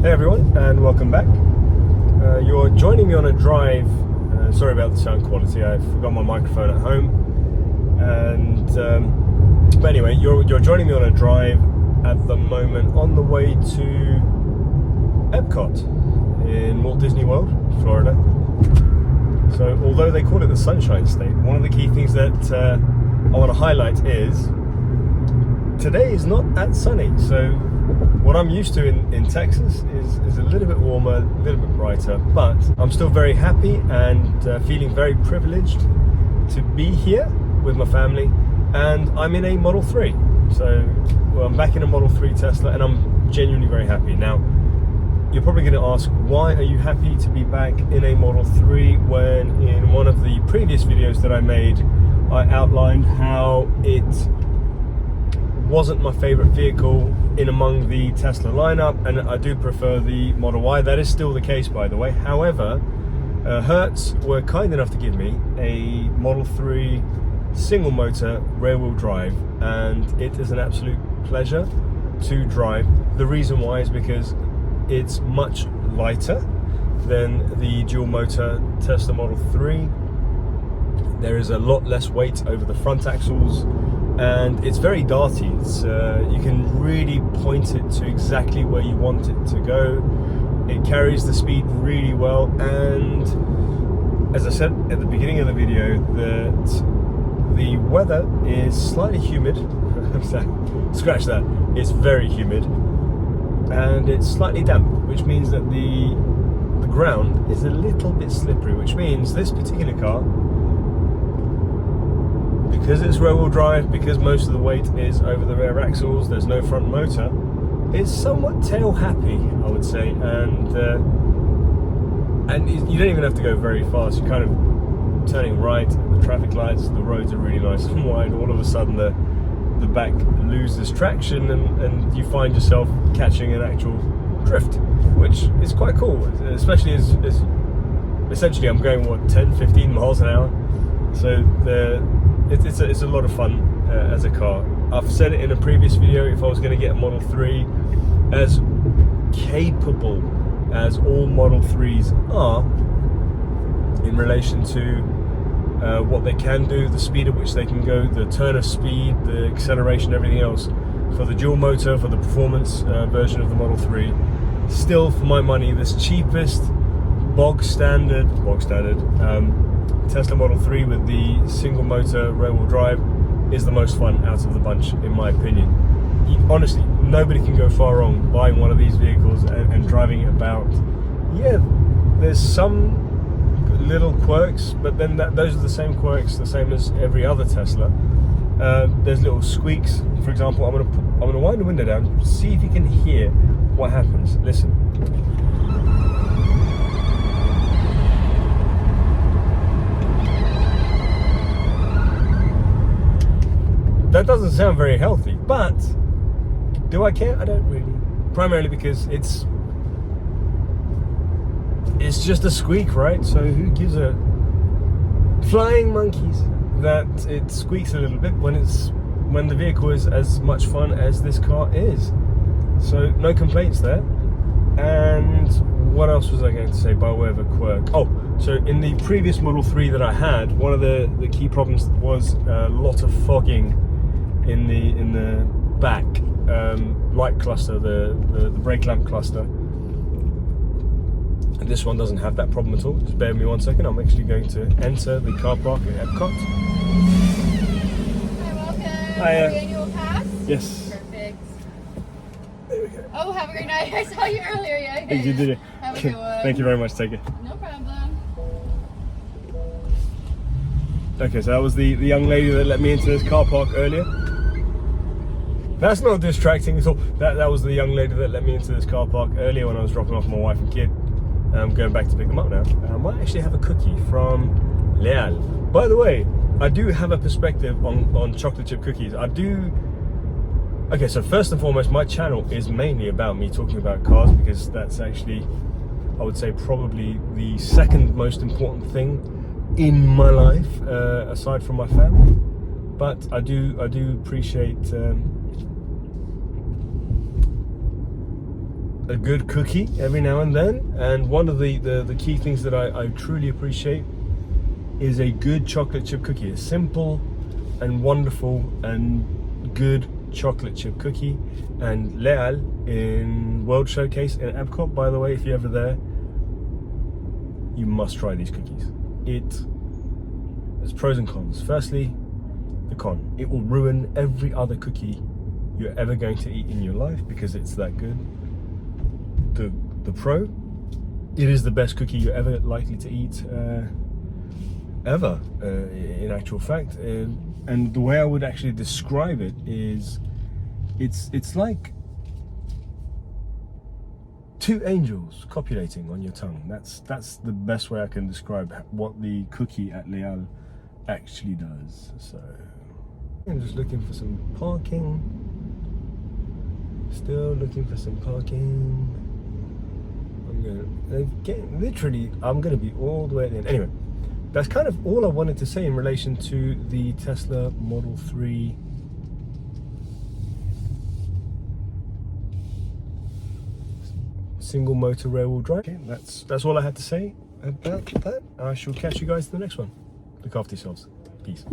Hey everyone, and welcome back. You're joining me on a drive. Sorry about the sound quality, I forgot my microphone at home. But anyway, you're joining me on a drive at the moment on the way to EPCOT in Walt Disney World, Florida. So although they call it the Sunshine State, one of the key things that I want to highlight is today is not that sunny. So what I'm used to in Texas is a little bit warmer, a little bit brighter, but I'm still very happy and feeling very privileged to be here with my family, and I'm in a Model 3. So I'm back in a Model 3 Tesla, and I'm genuinely very happy. Now, you're probably going to ask, why are you happy to be back in a Model 3 when in one of the previous videos that I made, I outlined how it wasn't my favorite vehicle in among the Tesla lineup, and I do prefer the Model Y. That is still the case, by the way. However, Hertz were kind enough to give me a Model 3 single motor rear wheel drive, and it is an absolute pleasure to drive. The reason why is because it's much lighter than the dual motor Tesla Model 3. There is a lot less weight over the front axles, and it's very darty. It's you can really point it to exactly where you want it to go. It carries the speed really well, and as I said at the beginning of the video, that the weather is slightly humid. Scratch that. It's very humid, and it's slightly damp, which means that the ground is a little bit slippery, which means this particular car, because it's rear wheel drive, because most of the weight is over the rear axles, there's no front motor, it's somewhat tail happy, I would say, and you don't even have to go very fast. You're kind of turning right at the traffic lights, the roads are really nice and wide. All of a sudden the back loses traction, and you find yourself catching an actual drift, which is quite cool, especially as essentially I'm going, what, 10-15 miles an hour. So it's a lot of fun as a car. I've said it in a previous video, if I was going to get a Model 3, as capable as all Model 3s are in relation to what they can do, the speed at which they can go, the turn of speed, the acceleration, everything else, for the dual motor, for the performance version of the Model 3, still for my money, this cheapest bog standard Tesla Model 3 with the single motor rear wheel drive is the most fun out of the bunch, in my opinion. Honestly, nobody can go far wrong buying one of these vehicles and driving it about. Yeah, there's some little quirks, but then those are the same quirks, the same as every other Tesla. There's little squeaks. For example, I'm gonna wind the window down, see if you can hear what happens. Listen. That doesn't sound very healthy, but do I care? I don't really. Primarily because it's just a squeak, right? So who gives a flying monkeys that it squeaks a little bit when the vehicle is as much fun as this car is. So no complaints there. And what else was I going to say by way of a quirk? Oh, so in the previous Model 3 that I had, one of the key problems was a lot of fogging in the back light cluster, the brake lamp cluster. And this one doesn't have that problem at all. Just bear with me 1 second. I'm actually going to enter the car park at EPCOT. Hi, welcome. Hi. Annual pass? Yes. Perfect. There we go. Oh, have a great night. I saw you earlier. Yeah. You did it. Have a good one. Thank you very much. Take it. No problem. Okay, so that was the young lady that let me into this car park earlier. That's not distracting at all. That was the young lady that let me into this car park earlier when I was dropping off my wife and kid. I'm going back to pick them up now. I might actually have a cookie from Leal. By the way, I do have a perspective on chocolate chip cookies. I do. Okay, so first and foremost, my channel is mainly about me talking about cars, because that's actually, I would say, probably the second most important thing in my life, aside from my family. But I do appreciate a good cookie every now and then, and one of the key things that I truly appreciate is a good chocolate chip cookie, a simple and wonderful and good chocolate chip cookie. And Leal in World Showcase in EPCOT, by the way, if you're ever there, you must try these cookies. There's pros and cons. Firstly, the con: it will ruin every other cookie you're ever going to eat in your life because it's that good. The pro: it is the best cookie you're ever likely to eat ever, in actual fact. And the way I would actually describe it is, it's like two angels copulating on your tongue. That's the best way I can describe what the cookie at Leal actually does. So I'm just looking for some parking. Still looking for some parking. I'm gonna be all the way at the end. Anyway, that's kind of all I wanted to say in relation to the Tesla Model 3 single motor rear wheel drive. Okay, that's all I had to say about that. I shall catch you guys in the next one. Look after yourselves. Peace.